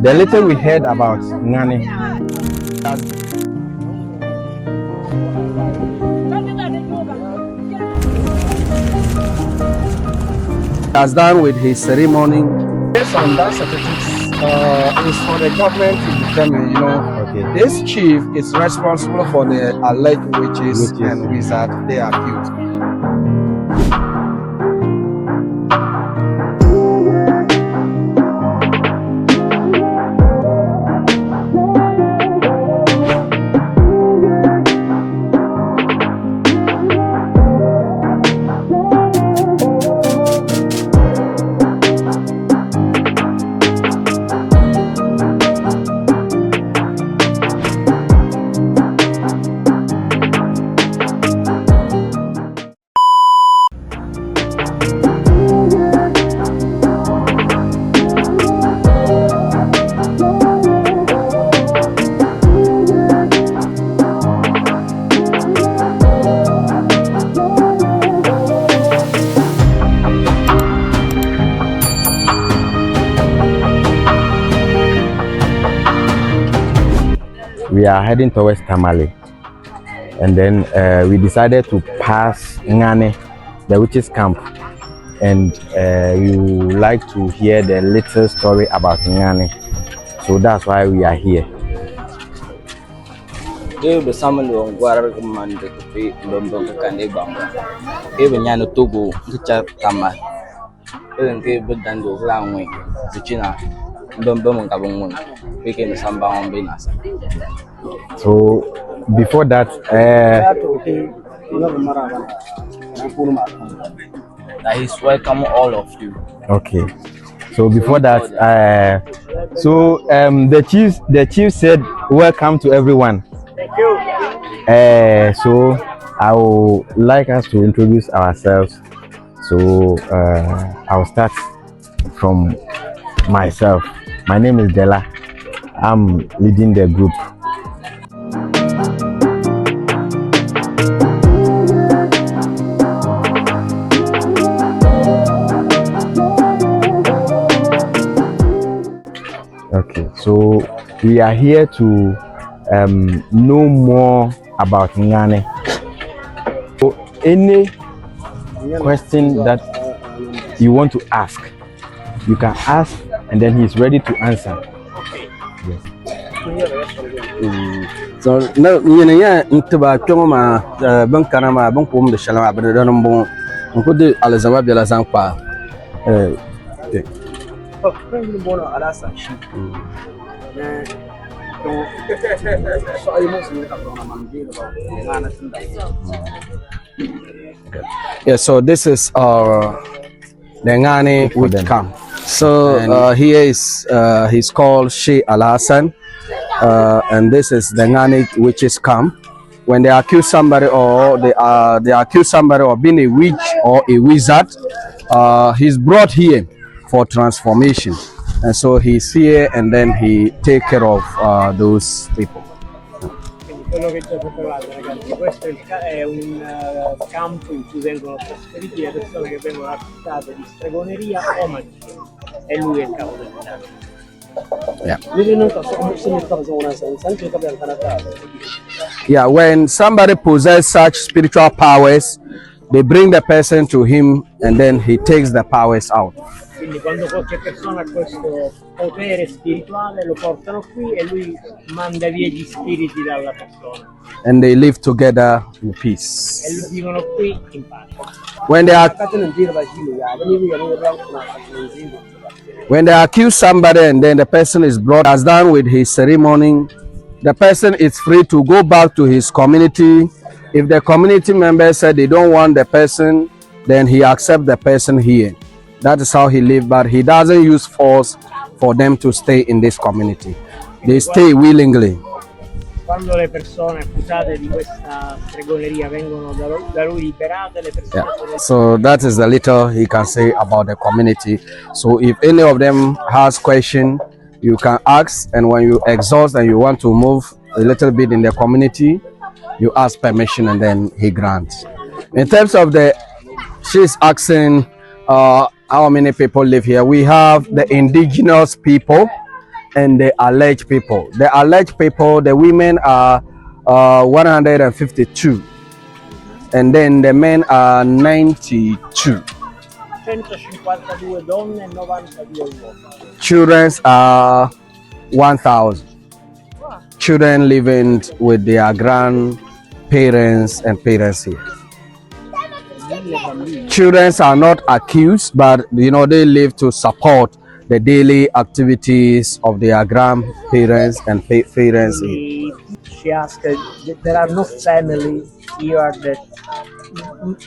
The little we heard about Gnani has done with his ceremony. Based on that certificate, is for the government to determine, okay. This chief is responsible for the alleged witches and wizards they accused. We are heading towards Tamale, and then we decided to pass Gnani, the witches camp, and we would like to hear the little story about Gnani, so that's why we are here. So before that, he's welcome all of you. Okay. So before that, the chief said welcome to everyone. Thank you. So I would like us to introduce ourselves. So I'll start from myself. My name is Della. I'm leading the group. Okay, so we are here to know more about Gnani. So any question that you want to ask, you can ask, and then he's ready to answer. Yes. So no, into ba ma bankana ma bankum de shalama abredan bon on de alazama bela zanpa Yeah, so this is the Gnani Witches Camp. So here is he's called Sheikh Al-Hassan, and this is the Gnani Witches Camp. When they accuse somebody or they accuse somebody of being a witch or a wizard, he's brought here for transformation, and so he's here and then he take care of those people. Quello che già trovate, ragazzi, questo è un campo in cui vengono trasferiti le persone che vengono accusate di stregoneria o magia, e lui è il capo del campo. Yeah, when somebody possesses such spiritual powers, they bring the person to him and then he takes the powers out. Quindi quando qualche persona ha questo potere spirituale lo portano qui e lui manda via gli spiriti dalla persona. And they live together in peace. E vivono qui in pace. When they accuse somebody and then the person is brought as done with his ceremony, the person is free to go back to his community. If the community members said they don't want the person, then he accepts the person here. That is how he lives, but he doesn't use force for them to stay in this community. They stay willingly. Quando le persone accusate di questa stregoneria vengono da lui liberate, le persone So that is the little he can say about the community. So if any of them has question, you can ask, and when you exhaust and you want to move a little bit in the community, you ask permission and then he grants. In terms of she's asking how many people live here. We have the indigenous people and the alleged people. The alleged people, the women are 152, and then the men are 92. 152 donne e 92 uomini. Children are 1,000. Children living with their grandparents and parents here. Children are not accused, but you know they live to support the daily activities of their grandparents and parents here. She asked, there are no family here that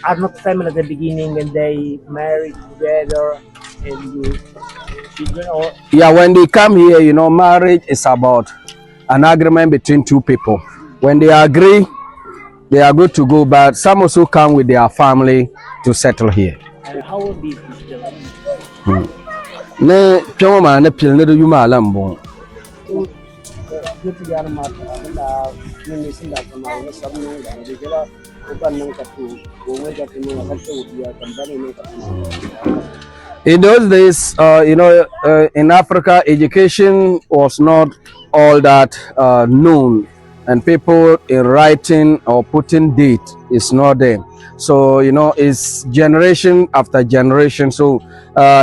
are not family at the beginning and they marry together and you children or Yeah, when they come here, you know, marriage is about an agreement between two people. When they agree, they are good to go, but some also come with their family to settle here. how old is this girl? Ne pyo ma ne pil ne do yuma lambo. In those days, you know, in Africa, education was not all that known, and people in writing or putting date is not there. So you know, it's generation after generation. So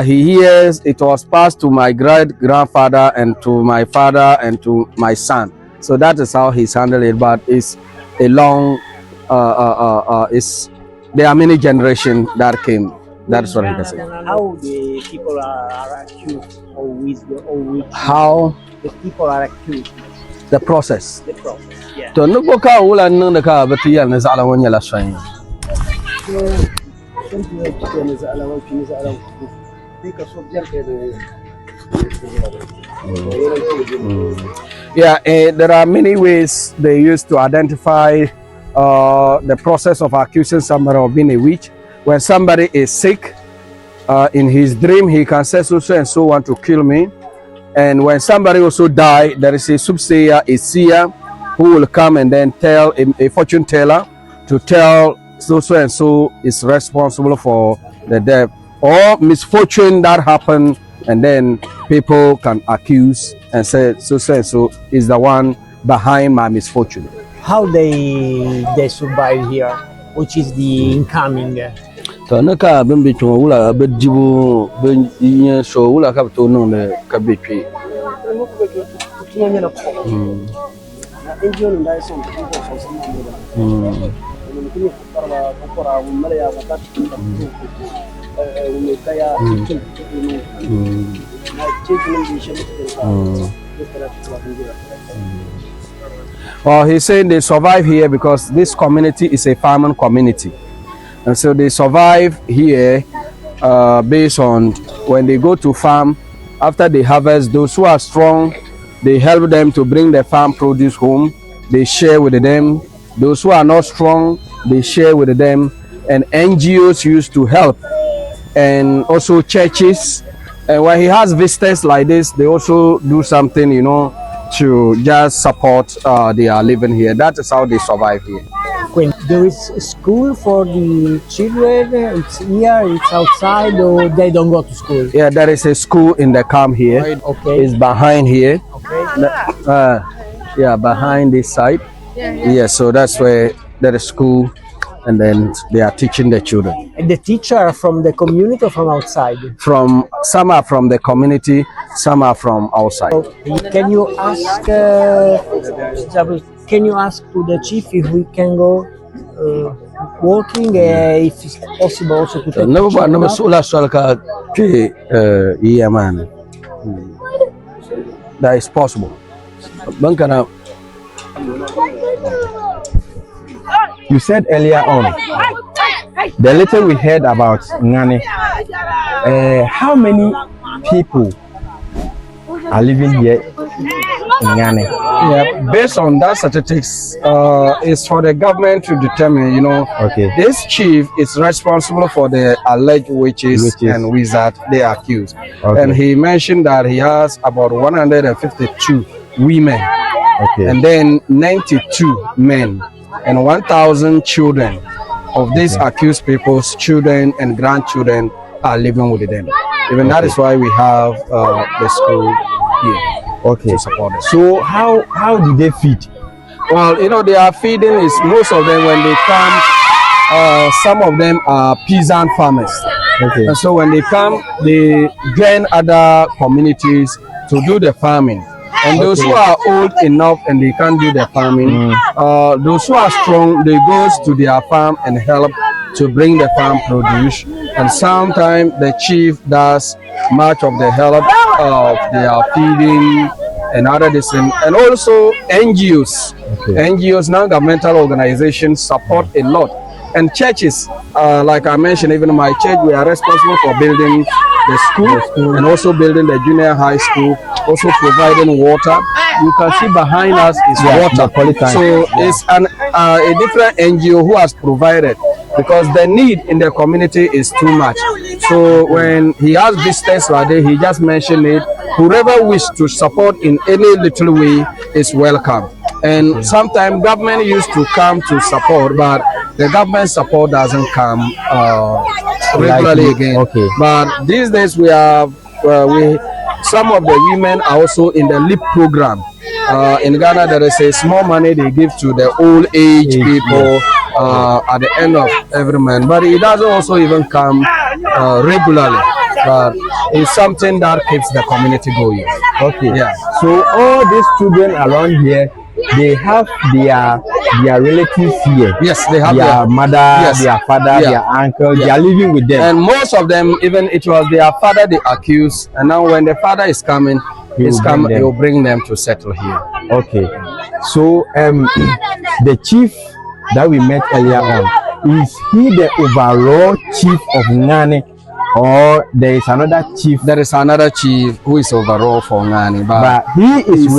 he hears it was passed to my great grandfather and to my father and to my son. So that is how he's handled it. But it's a long, it's there are many generations that came. That's what I can say. How the people are accused or with How the people are accused, the process. the process, yeah. To no boka wula nung da ka batu yal na zala wanya la shayin. Yeah, there are many ways they use to identify the process of accusing somebody of being a witch. When somebody is sick, in his dream, he can say so and so want to kill me. And when somebody also die, there is a soothsayer, a seer, who will come and then tell a fortune teller to tell so and so is responsible for the death or misfortune that happened, and then people can accuse and say so and so is the one behind my misfortune. How they survive here, which is the incoming. So naka bin bi to wula be dibu be yin so wula ka to no le ka be twi. Well, he's saying they survive here because this community is a farming community. And so they survive here based on when they go to farm, after they harvest, those who are strong, they help them to bring the farm produce home. They share with them. Those who are not strong, they share with them. And NGOs used to help. And also churches. And when he has visitors like this, they also do something, you know, to just support their living here. That is how they survive here. When there is a school for the children, it's here, it's outside, or they don't go to school? Yeah, there is a school in the camp here. Okay. It's behind here. Okay. Yeah, behind this side. Yeah, so that's where there is school, and then they are teaching the children. And the teacher are from the community or from outside? Some are from the community, some are from outside. Can you ask? Can you ask to the chief if we can go walking? If it's possible also to take No, but no, children so last yeah, man. That is possible. Bankana. You said earlier on, the little we heard about Gnani, how many people are living here in Gnani? Yeah, based on that statistics, it's for the government to determine, you know. Okay. This chief is responsible for the alleged witches and wizards they are accused. Okay. And he mentioned that he has about 152 women, Okay. and then 92 men, and 1,000 children. Of these accused people's children and grandchildren are living with them. Even that is why we have the school here. Okay. To support them. So how do they feed? Well, you know, they are feeding is most of them when they come. Some of them are peasant farmers. Okay. And so when they come, they join other communities to do the farming. And those who are old enough and they can't do the farming, those who are strong, they go to their farm and help to bring the farm produce. And sometimes the chief does much of the help of their feeding and other things. And also NGOs, NGOs, non-governmental organizations support a lot. And churches, like I mentioned, even in my church, we are responsible for building the school and also building the junior high school, also providing water. You can see behind us is water. So it's a different NGO who has provided, because the need in the community is too much. So when he has visitors like that, he just mentioned it. Whoever wishes to support in any little way is welcome. And sometimes government used to come to support, but the government support doesn't come regularly again. Okay. But these days we have some of the women are also in the LEAP program. In Ghana, there is a small money they give to the old age people at the end of every month, but it doesn't also even come regularly. But it's something that keeps the community going. Okay. Yeah. So all these children around here, they have their relatives here. Yes, they have their mother, their father, their uncle. They are living with them. And most of them, even it was their father they accused. And now when the father is coming, he will bring them to settle here. Okay. So the chief that we met earlier on, is he the overall chief of Gnani? Or there is another chief? There is another chief who is overall for Gnani, but he is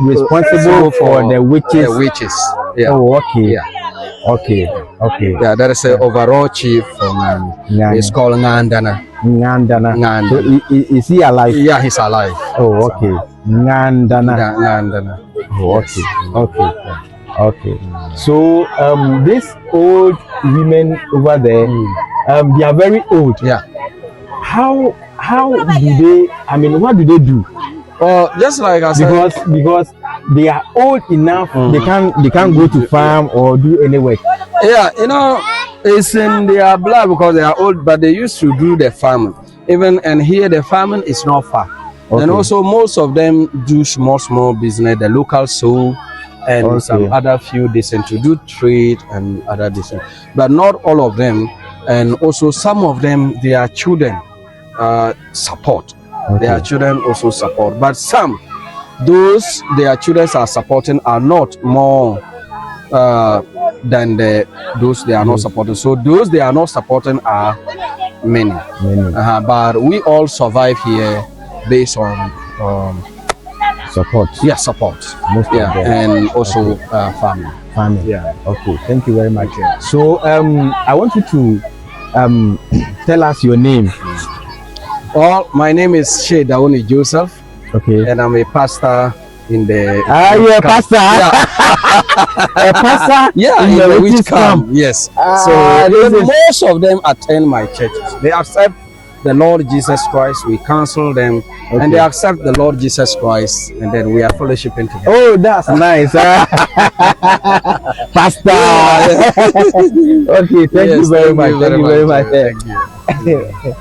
responsible for the witches. The witches. Yeah. Oh, okay. Yeah. Okay. Okay. Yeah, there is an overall chief for Gnani. It's called Ngandana. Ngandana. So is he alive? Yeah, he's alive. Oh, okay. Ngandana. Ngandana. Oh, okay. Okay. Okay. So these old women over there, they are very old. Yeah. How do they? I mean, what do they do? Just like I said, because they are old enough, they can't go to farm or do any work. Yeah, you know, it's in their blood because they are old, but they used to do the farming. And here the farming is not far. Okay. And also most of them do small business, the local soul and some other few decent to do trade and other decent, but not all of them. And also some of them, their children support. Their children also support, but some, those their children are supporting are not more than those they are not supporting. So those they are not supporting are many. But we all survive here based on support. Yeah, support. Most of them. And also family. Yeah. Okay. Thank you very much. So I want you to tell us your name. Well, my name is Gnani Joseph. Okay. And I'm a pastor in the. You're a pastor. Yeah. A pastor. Yeah, in the Witches Camp. Yes. So most of them attend my churches. They accept the Lord Jesus Christ. We counsel them, and they accept the Lord Jesus Christ, and then we are fellowshipping together. Oh, that's nice. Pastor. Okay, thank you very much. Thank you very much. Thank you.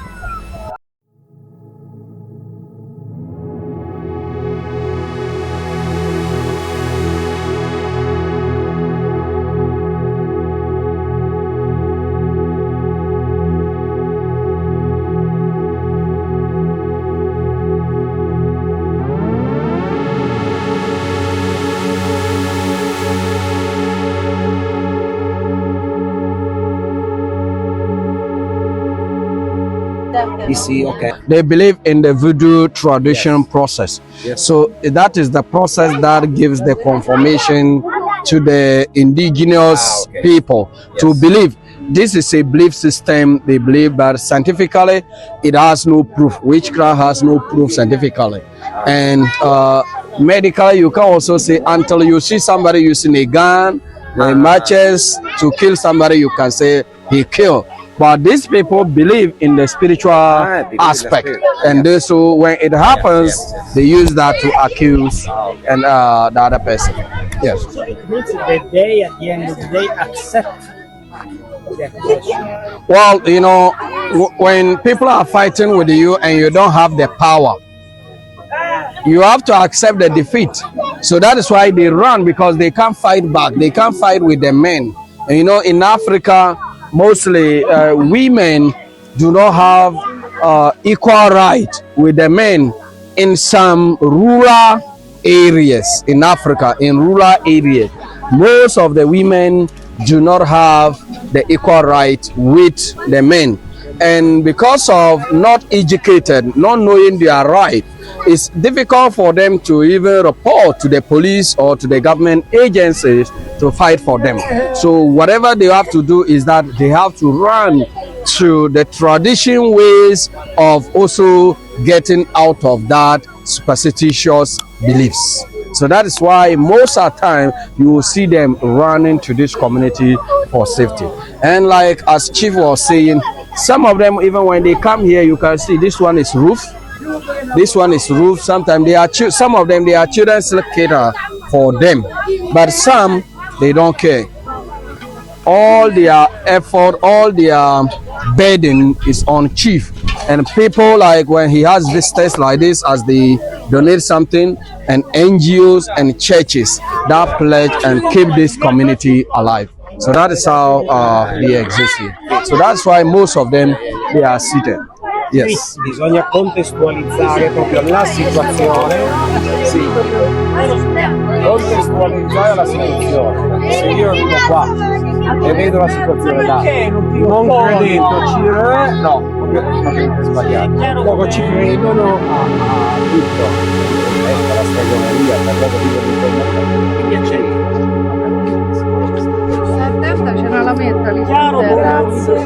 You see, they believe in the voodoo tradition process. So that is the process that gives the confirmation to the indigenous people to believe. This is a belief system. They believe that scientifically it has no proof. Witchcraft has no proof scientifically. And medically, you can also say until you see somebody using a gun, matches to kill somebody, you can say he killed. But these people believe in the spiritual aspect, and they, so when it happens, they use that to accuse and the other person. Yes. So it means that they, at the end of the day, accept the accusation. Well, you know, when people are fighting with you and you don't have the power, you have to accept the defeat. So that is why they run, because they can't fight back. They can't fight with the men. And you know, in Africa, mostly women do not have equal right with the men in some rural areas in Africa. In rural areas, most of the women do not have the equal right with the men, and because of not educated, not knowing their right, it's difficult for them to even report to the police or to the government agencies to fight for them. So whatever they have to do is that they have to run to the tradition ways of also getting out of that superstitious beliefs. So that is why most of the time you will see them running to this community for safety. And like as Chief was saying, some of them, even when they come here, you can see this one is roof. This one is roof. Sometimes they are some of them, they are children's cater for them, but some they don't care. All their effort, all their burden is on Chief. And people, like when he has visitors like this, as they donate something, and NGOs and churches that pledge and keep this community alive. So that is how they exist here. So that's why most of them, they are seated. Yes. Bisogna contestualizzare proprio la situazione. Sì, contestualizzare la situazione. Se io vivo qua e vedo la situazione là, non credendo, no, ovviamente sbagliato. Poco ci credono a tutto. Ecco la stregoneria, per poco di piacere. Attenta, c'era la menta lì. Chiaro, grazie.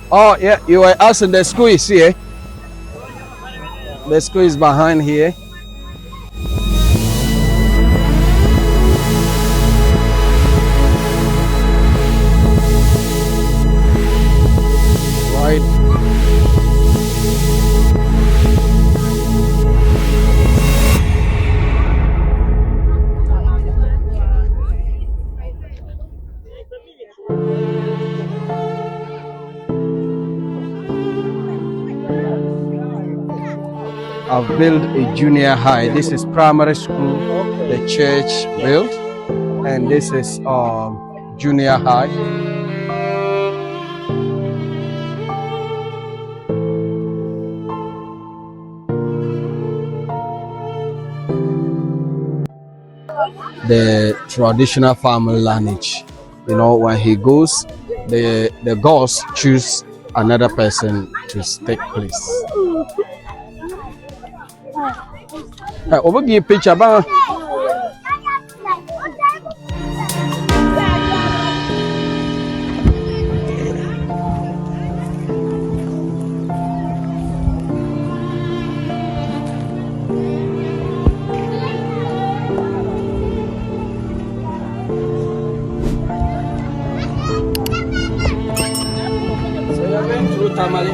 Oh yeah, you were asking, the school is here. The school is behind here. Right. I've built a junior high. This is primary school, the church built, and this is junior high. The traditional family lineage. You know, when he goes, the gods choose another person to take place. Over give picture ba? Saya main through Tamale.